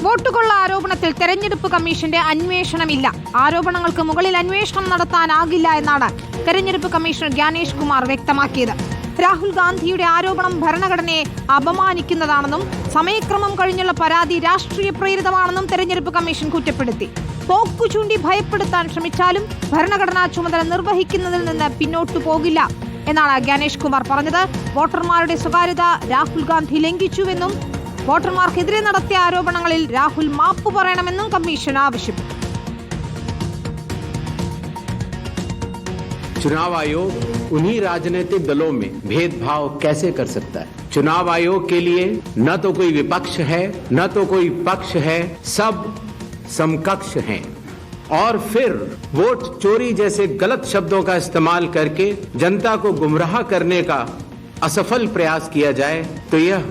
വോട്ടുകൊള്ള ആരോപണത്തിൽ തെരഞ്ഞെടുപ്പ് കമ്മീഷന്റെ അന്വേഷണമില്ല. ആരോപണങ്ങൾക്ക് മുകളിൽ അന്വേഷണം നടത്താനാകില്ല എന്നാണ് തെരഞ്ഞെടുപ്പ് കമ്മീഷണർ ജ്ഞാനേഷ് കുമാർ വ്യക്തമാക്കിയത്. രാഹുൽ ഗാന്ധിയുടെ ആരോപണം ഭരണഘടനയെ അപമാനിക്കുന്നതാണെന്നും സമയക്രമം കഴിഞ്ഞുള്ള പരാതി രാഷ്ട്രീയ പ്രേരിതമാണെന്നും തെരഞ്ഞെടുപ്പ് കമ്മീഷൻ കുറ്റപ്പെടുത്തി. പോക്കു ചൂണ്ടി ഭയപ്പെടുത്താൻ ശ്രമിച്ചാലും ഭരണഘടനാ ചുമതല നിർവഹിക്കുന്നതിൽ നിന്ന് പിന്നോട്ടു പോകില്ല എന്നാണ് ജ്ഞാനേഷ് കുമാർ പറഞ്ഞത്. വോട്ടർമാരുടെ സ്വകാര്യത രാഹുൽ ഗാന്ധി ലംഘിച്ചുവെന്നും വോട്ടർമാർക്കെതിരെ നടത്തിയ ആരോപണങ്ങളിൽ രാഹുൽ മാപ്പ് പറയണമെന്നും കമ്മീഷൻ ആവശ്യപ്പെട്ടു. चुनाव आयोग उन्हीं राजनीतिक दलों में भेदभाव कैसे कर सकता है? चुनाव आयोग के लिए न तो कोई विपक्ष है न तो कोई पक्ष है, सब समकक्ष हैं। और फिर वोट चोरी जैसे गलत शब्दों का इस्तेमाल करके जनता को गुमराह करने का असफल प्रयास किया जाए तो यह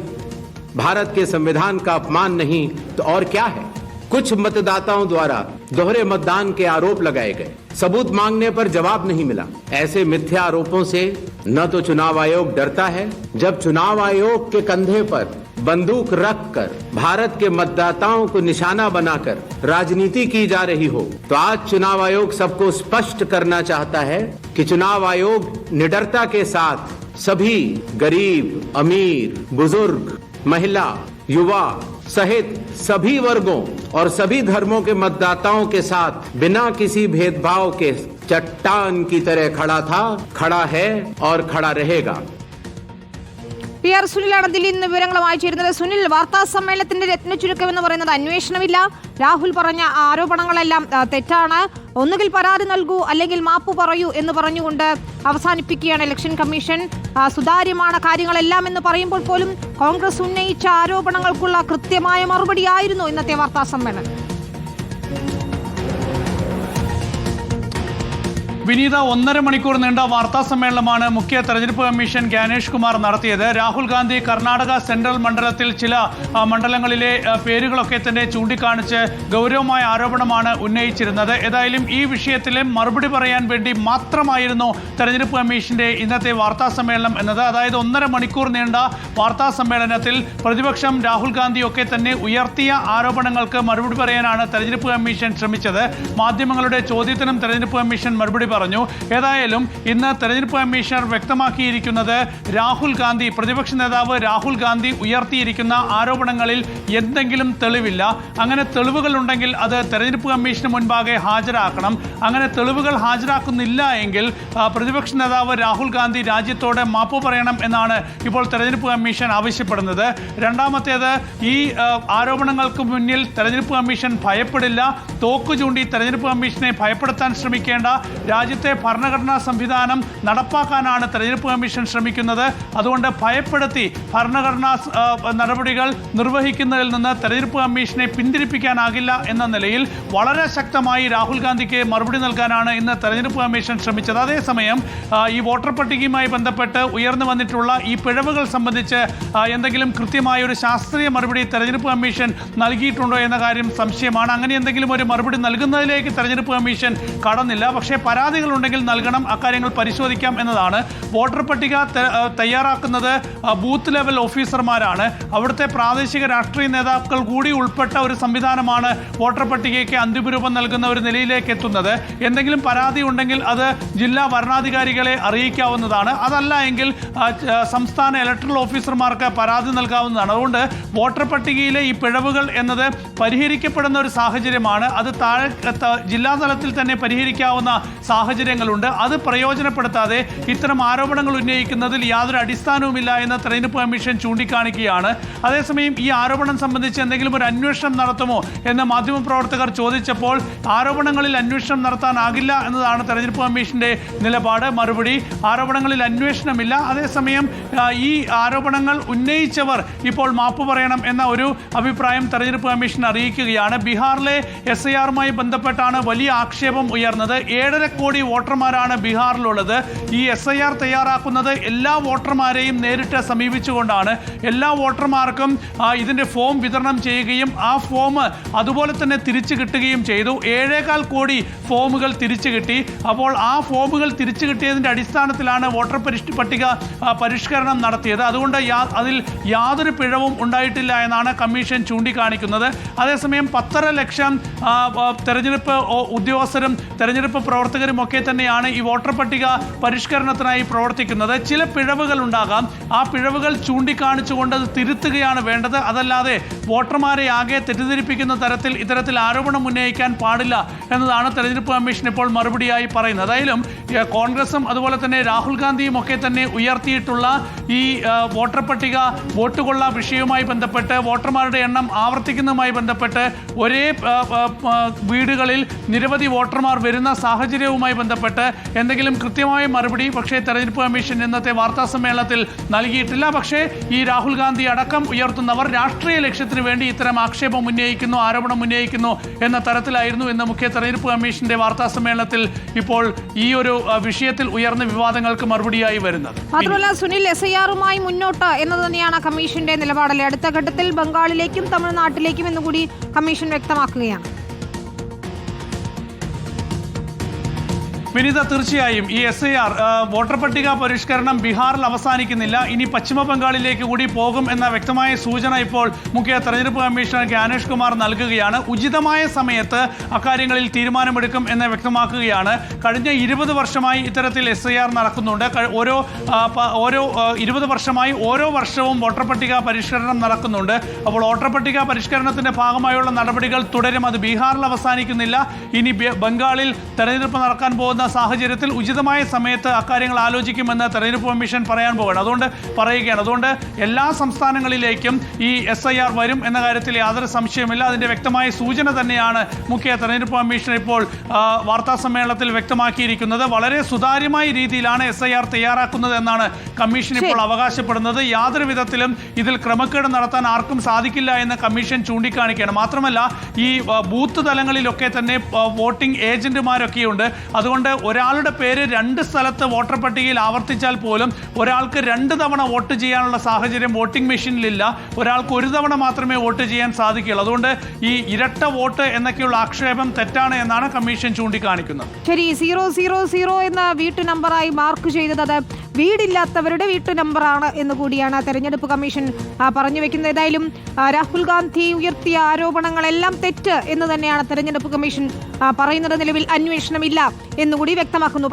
भारत के संविधान का अपमान नहीं तो और क्या है? कुछ मतदाताओं द्वारा दोहरे मतदान के आरोप लगाए गए, सबूत मांगने पर जवाब नहीं मिला। ऐसे मिथ्या आरोपों से न तो चुनाव आयोग डरता है। जब चुनाव आयोग के कंधे पर बंदूक रखकर भारत के मतदाताओं को निशाना बनाकर राजनीति की जा रही हो तो आज चुनाव आयोग सबको स्पष्ट करना चाहता है कि चुनाव आयोग निडरता के साथ सभी गरीब, अमीर, बुजुर्ग, महिला, युवा सहित सभी वर्गों और सभी धर्मों के मतदाताओं के साथ बिना किसी भेदभाव के चट्टान की तरह खड़ा था, खड़ा है और खड़ा रहेगा. PR സുനിലാണ് ദില്ലിയിൽ നിന്ന് വിവരങ്ങളുമായി ചേരുന്നത്. സുനിൽ, വാർത്താ സമ്മേളനത്തിന്റെ രത്നചുരുക്കം എന്ന് പറയുന്നത് അന്വേഷണമില്ല, രാഹുൽ പറഞ്ഞ ആരോപണങ്ങളെല്ലാം തെറ്റാണ്, ഒന്നുകിൽ പരാതി നൽകൂ അല്ലെങ്കിൽ മാപ്പ് പറയൂ എന്ന് പറഞ്ഞുകൊണ്ട് അവസാനിപ്പിക്കുകയാണ് ഇലക്ഷൻ കമ്മീഷൻ. സുതാര്യമാണ് കാര്യങ്ങളെല്ലാം എന്ന് പറയുമ്പോൾ പോലും കോൺഗ്രസ് ഉന്നയിച്ച ആരോപണങ്ങൾക്കുള്ള കൃത്യമായ മറുപടിയായിരുന്നു ഇന്നത്തെ വാർത്താ സമ്മേളനം. വിനീത, 1.5 മണിക്കൂർ നീണ്ട വാർത്താ സമ്മേളനമാണ് മുഖ്യ തെരഞ്ഞെടുപ്പ് കമ്മീഷൻ ജ്ഞാനേഷ് കുമാർ നടത്തിയത്. രാഹുൽ ഗാന്ധി കർണാടക സെൻട്രൽ മണ്ഡലത്തിൽ ചില മണ്ഡലങ്ങളിലെ പേരുകളൊക്കെ തന്നെ ചൂണ്ടിക്കാണിച്ച് ഗൗരവമായ ആരോപണമാണ് ഉന്നയിച്ചിരുന്നത്. ഏതായാലും ഈ വിഷയത്തിൽ മറുപടി പറയാൻ വേണ്ടി മാത്രമായിരുന്നു തെരഞ്ഞെടുപ്പ് കമ്മീഷന്റെ ഇന്നത്തെ വാർത്താ സമ്മേളനം എന്നത്. അതായത് 1.5 മണിക്കൂർ നീണ്ട വാർത്താ സമ്മേളനത്തിൽ പ്രതിപക്ഷം രാഹുൽ ഗാന്ധിയൊക്കെ തന്നെ ഉയർത്തിയ ആരോപണങ്ങൾക്ക് മറുപടി പറയാനാണ് തെരഞ്ഞെടുപ്പ് കമ്മീഷൻ ശ്രമിച്ചത്. മാധ്യമങ്ങളുടെ ചോദ്യത്തിനും തെരഞ്ഞെടുപ്പ് കമ്മീഷൻ മറുപടി പറഞ്ഞു. ഏതായാലും ഇന്ന് തെരഞ്ഞെടുപ്പ് കമ്മീഷണർ വ്യക്തമാക്കിയിരിക്കുന്നത് രാഹുൽ ഗാന്ധി, പ്രതിപക്ഷ നേതാവ് രാഹുൽ ഗാന്ധി ഉയർത്തിയിരിക്കുന്ന ആരോപണങ്ങളിൽ എന്തെങ്കിലും തെളിവില്ല. അങ്ങനെ തെളിവുകൾ ഉണ്ടെങ്കിൽ അത് തെരഞ്ഞെടുപ്പ് കമ്മീഷന് മുൻപാകെ ഹാജരാക്കണം. അങ്ങനെ തെളിവുകൾ ഹാജരാക്കുന്നില്ല എങ്കിൽ പ്രതിപക്ഷ നേതാവ് രാഹുൽ ഗാന്ധി രാജ്യത്തോട് മാപ്പ് പറയണം എന്നാണ് ഇപ്പോൾ തെരഞ്ഞെടുപ്പ് കമ്മീഷൻ ആവശ്യപ്പെടുന്നത്. രണ്ടാമത്തേത്, ഈ ആരോപണങ്ങൾക്ക് മുന്നിൽ തെരഞ്ഞെടുപ്പ് കമ്മീഷൻ ഭയപ്പെടില്ല. തോക്കു ചൂണ്ടി തെരഞ്ഞെടുപ്പ് കമ്മീഷനെ ഭയപ്പെടുത്താൻ ശ്രമിക്കേണ്ട. രാജ്യത്തെ ഭരണഘടനാ സംവിധാനം നടപ്പാക്കാനാണ് തെരഞ്ഞെടുപ്പ് കമ്മീഷൻ ശ്രമിക്കുന്നത്. അതുകൊണ്ട് ഭയപ്പെടുത്തി ഭരണഘടനാ നടപടികൾ നിർവഹിക്കുന്നതിൽ നിന്ന് തെരഞ്ഞെടുപ്പ് കമ്മീഷനെ പിന്തിരിപ്പിക്കാനാകില്ല എന്ന നിലയിൽ വളരെ ശക്തമായി രാഹുൽ ഗാന്ധിക്ക് മറുപടി നൽകാനാണ് ഇന്ന് തെരഞ്ഞെടുപ്പ് കമ്മീഷൻ ശ്രമിച്ചത്. അതേസമയം ഈ വോട്ടർ പട്ടികയുമായി ബന്ധപ്പെട്ട് ഉയർന്നു വന്നിട്ടുള്ള ഈ പിഴവുകൾ സംബന്ധിച്ച് എന്തെങ്കിലും കൃത്യമായ ഒരു ശാസ്ത്രീയ മറുപടി തെരഞ്ഞെടുപ്പ് കമ്മീഷൻ നൽകിയിട്ടുണ്ടോ എന്ന കാര്യം സംശയമാണ്. അങ്ങനെ എന്തെങ്കിലും ഒരു മറുപടി നൽകുന്നതിലേക്ക് തെരഞ്ഞെടുപ്പ് കമ്മീഷൻ കടന്നില്ല. പക്ഷേ പരാതികളുണ്ടെങ്കിൽ നൽകണം, അക്കാര്യങ്ങൾ പരിശോധിക്കാം എന്നതാണ്. വോട്ടർ പട്ടിക തയ്യാറാക്കുന്നത് ബൂത്ത് ലെവൽ ഓഫീസർമാരാണ്. അവിടുത്തെ പ്രാദേശിക രാഷ്ട്രീയ നേതാക്കൾ കൂടി ഉൾപ്പെട്ട ഒരു സംവിധാനമാണ് വോട്ടർ പട്ടികയ്ക്ക് അന്തിമരൂപം നൽകുന്ന ഒരു നിലയിലേക്ക് എത്തുന്നത്. എന്തെങ്കിലും പരാതി ഉണ്ടെങ്കിൽ അത് ജില്ലാ വരണാധികാരികളെ അറിയിക്കാവുന്നതാണ്. അതല്ല എങ്കിൽ സംസ്ഥാന ഇലക്ടറൽ ഓഫീസർമാർക്ക് പരാതി നൽകാവുന്നതാണ്. അതുകൊണ്ട് വോട്ടർ പട്ടികയിലെ ഈ പിഴവുകൾ എന്നത് പരിഹരിക്കപ്പെടുന്ന ഒരു സാഹചര്യമാണ്. അത് താഴെ ജില്ലാതലത്തിൽ തന്നെ പരിഹരിക്കാവുന്ന സാഹചര്യങ്ങളുണ്ട്. അത് പ്രയോജനപ്പെടുത്താതെ ഇത്തരം ആരോപണങ്ങൾ ഉന്നയിക്കുന്നതിൽ യാതൊരു അടിസ്ഥാനവുമില്ല എന്ന് തെരഞ്ഞെടുപ്പ് കമ്മീഷൻ ചൂണ്ടിക്കാണിക്കുകയാണ്. അതേസമയം ഈ ആരോപണം സംബന്ധിച്ച് എന്തെങ്കിലും ഒരു അന്വേഷണം നടത്തുമോ എന്ന് മാധ്യമപ്രവർത്തകർ ചോദിച്ചപ്പോൾ ആരോപണങ്ങളിൽ അന്വേഷണം നടത്താനാകില്ല എന്നതാണ് തെരഞ്ഞെടുപ്പ് കമ്മീഷന്റെ നിലപാട്. മറുപടി, ആരോപണങ്ങളിൽ അന്വേഷണമില്ല. അതേസമയം ഈ ആരോപണങ്ങൾ ഉന്നയിച്ചവർ ഇപ്പോൾ മാപ്പ് പറയണം എന്ന ഒരു അഭിപ്രായം തെരഞ്ഞെടുപ്പ് കമ്മീഷൻ അറിയിക്കുകയാണ്. ബീഹാറിലെ SIRമായി ബന്ധപ്പെട്ടാണ് വലിയ ആക്ഷേപം ഉയർന്നത്. 7.5 കോടി കോടി വോട്ടർമാരാണ് ബീഹാറിലുള്ളത്. ഈ SIR തയ്യാറാക്കുന്നത് എല്ലാ വോട്ടർമാരെയും നേരിട്ട് സമീപിച്ചുകൊണ്ടാണ്. എല്ലാ വോട്ടർമാർക്കും ഇതിൻ്റെ ഫോം വിതരണം ചെയ്യുകയും ആ ഫോം അതുപോലെ തന്നെ തിരിച്ചു കിട്ടുകയും ചെയ്തു. 7.25 കോടി ഫോമുകൾ തിരിച്ചു കിട്ടി. അപ്പോൾ ആ ഫോമുകൾ തിരിച്ചു കിട്ടിയതിൻ്റെ അടിസ്ഥാനത്തിലാണ് വോട്ടർ പട്ടിക പരിഷ്കരണം നടത്തിയത്. അതുകൊണ്ട് അതിൽ യാതൊരു പിഴവും ഉണ്ടായിട്ടില്ല എന്നാണ് കമ്മീഷൻ ചൂണ്ടിക്കാണിക്കുന്നത്. അതേസമയം 10.5 ലക്ഷം തെരഞ്ഞെടുപ്പ് ഉദ്യോഗസ്ഥരും തെരഞ്ഞെടുപ്പ് പ്രവർത്തകരും ഒക്കെ തന്നെയാണ് ഈ വോട്ടർ പട്ടിക പരിഷ്കരണത്തിനായി പ്രവർത്തിക്കുന്നത്. ചില പിഴവുകൾ ഉണ്ടാകാം. ആ പിഴവുകൾ ചൂണ്ടിക്കാണിച്ചുകൊണ്ട് അത് തിരുത്തുകയാണ് വേണ്ടത്. അതല്ലാതെ വോട്ടർമാരെ ആകെ തെറ്റിദ്ധരിപ്പിക്കുന്ന തരത്തിൽ ഇത്തരത്തിൽ ആരോപണം ഉന്നയിക്കാൻ പാടില്ല എന്നതാണ് തെരഞ്ഞെടുപ്പ് കമ്മീഷൻ ഇപ്പോൾ മറുപടിയായി പറയുന്നത്. ഏതായാലും കോൺഗ്രസും അതുപോലെ തന്നെ രാഹുൽ ഗാന്ധിയും ഒക്കെ തന്നെ ഉയർത്തിയിട്ടുള്ള ഈ വോട്ടർ പട്ടിക വോട്ട് കൊള്ള വിഷയവുമായി ബന്ധപ്പെട്ട് വോട്ടർമാരുടെ എണ്ണം ആവർത്തിക്കുന്നതുമായി ബന്ധപ്പെട്ട് ഒരേ വീടുകളിൽ നിരവധി വോട്ടർമാർ വരുന്ന സാഹചര്യവുമായി ബന്ധപ്പെട്ട് എന്തെങ്കിലും കൃത്യമായ മറുപടി പക്ഷേ തെരഞ്ഞെടുപ്പ് കമ്മീഷൻ ഇന്നത്തെ വാർത്താ സമ്മേളനത്തിൽ നൽകിയിട്ടില്ല. പക്ഷേ ഈ രാഹുൽ ഗാന്ധി അടക്കം ഉയർത്തുന്നവർ രാഷ്ട്രീയ ലക്ഷ്യത്തിന് വേണ്ടി ഇത്തരം ആക്ഷേപം ഉന്നയിക്കുന്നു, ആരോപണം ഉന്നയിക്കുന്നു എന്ന തരത്തിലായിരുന്നു ഇന്ന് മുഖ്യ തെരഞ്ഞെടുപ്പ് കമ്മീഷന്റെ വാർത്താ സമ്മേളനത്തിൽ ഇപ്പോൾ ഈ ഒരു വിഷയത്തിൽ ഉയർന്ന വിവാദങ്ങൾക്ക് മറുപടിയായി വരുന്നത്. മാത്രമല്ല സുനിൽ, SIR-മായി മുന്നോട്ട് എന്നത് തന്നെയാണ് കമ്മീഷന്റെ നിലപാടല്ലേ? അടുത്ത ഘട്ടത്തിൽ ബംഗാളിലേക്കും തമിഴ്നാട്ടിലേക്കും എന്നുകൂടി കമ്മീഷൻ വ്യക്തമാക്കുകയാണ്. വിനീത, തീർച്ചയായും ഈ SIR വോട്ടർ പട്ടിക പരിഷ്കരണം ബീഹാറിൽ അവസാനിക്കുന്നില്ല. ഇനി പശ്ചിമ ബംഗാളിലേക്ക് കൂടി പോകും എന്ന വ്യക്തമായ സൂചന ഇപ്പോൾ മുഖ്യ തെരഞ്ഞെടുപ്പ് കമ്മീഷണർ ജ്ഞാനേഷ് കുമാർ നൽകുകയാണ്. ഉചിതമായ സമയത്ത് അക്കാര്യങ്ങളിൽ തീരുമാനമെടുക്കും എന്ന് വ്യക്തമാക്കുകയാണ്. കഴിഞ്ഞ 20 വർഷമായി ഇത്തരത്തിൽ SIR നടക്കുന്നുണ്ട്. ഓരോ 20 വർഷമായി ഓരോ വർഷവും വോട്ടർ പട്ടിക പരിഷ്കരണം നടക്കുന്നുണ്ട്. അപ്പോൾ വോട്ടർ പട്ടിക പരിഷ്കരണത്തിന്റെ ഭാഗമായുള്ള നടപടികൾ തുടരും. അത് ബീഹാറിൽ അവസാനിക്കുന്നില്ല. ഇനി ബംഗാളിൽ തെരഞ്ഞെടുപ്പ് നടക്കാൻ പോകുന്ന സാഹചര്യത്തിൽ ഉചിതമായ സമയത്ത് അക്കാര്യങ്ങൾ ആലോചിക്കുമെന്ന് തെരഞ്ഞെടുപ്പ് കമ്മീഷൻ പറയാൻ പോവുകയാണ്. അതുകൊണ്ട് എല്ലാ സംസ്ഥാനങ്ങളിലേക്കും ഈ SIR വരും എന്ന കാര്യത്തിൽ യാതൊരു സംശയമില്ല. അതിന്റെ വ്യക്തമായ സൂചന തന്നെയാണ് മുഖ്യ തെരഞ്ഞെടുപ്പ് കമ്മീഷൻ ഇപ്പോൾ വാർത്താ സമ്മേളനത്തിൽ വ്യക്തമാക്കിയിരിക്കുന്നത്. വളരെ സുതാര്യമായ രീതിയിലാണ് SIR തയ്യാറാക്കുന്നത് എന്നാണ് കമ്മീഷൻ ഇപ്പോൾ അവകാശപ്പെടുന്നത്. യാതൊരു വിധത്തിലും ഇതിൽ ക്രമക്കേട് നടത്താൻ ആർക്കും സാധിക്കില്ല എന്ന് കമ്മീഷൻ ചൂണ്ടിക്കാണിക്കുകയാണ്. മാത്രമല്ല ഈ ബൂത്ത് തലങ്ങളിലൊക്കെ തന്നെ വോട്ടിംഗ് ഏജന്റുമാരൊക്കെയുണ്ട്. അതുകൊണ്ട് ഒരാളുടെ പേര് 2 സ്ഥലത്ത് വോട്ടർ പട്ടികയിൽ ആവർത്തിച്ചാൽ പോലും ഒരാൾക്ക് 2 തവണ വോട്ട് ചെയ്യാനുള്ള സാഹചര്യം വോട്ടിംഗ് മെഷീനിലില്ല. ഒരാൾക്ക് 1 തവണ മാത്രമേ വോട്ട് ചെയ്യാൻ സാധിക്കുകയുള്ളൂ. അതുകൊണ്ട് ഈ ഇരട്ട വോട്ട് എന്നൊക്കെയുള്ള ആക്ഷേപം തെറ്റാണ് എന്നാണ് കമ്മീഷൻ ചൂണ്ടിക്കാണിക്കുന്നത്. ശരി, 000 എന്ന വീട്ടു നമ്പറായി മാർക്ക് ചെയ്തത് അത് വീടില്ലാത്തവരുടെ വീട്ടു നമ്പറാണ് എന്ന് കൂടിയാണ് തെരഞ്ഞെടുപ്പ് കമ്മീഷൻ പറഞ്ഞു വെക്കുന്നത്. ഏതായാലും രാഹുൽ ഗാന്ധി ഉയർത്തിയ ആരോപണങ്ങളെല്ലാം തെറ്റ് എന്ന് തന്നെയാണ് തെരഞ്ഞെടുപ്പ് കമ്മീഷൻ പറയുന്നത്. നിലവിൽ അന്വേഷണമില്ല എന്നുകൂടി വ്യക്തമാക്കുന്നു.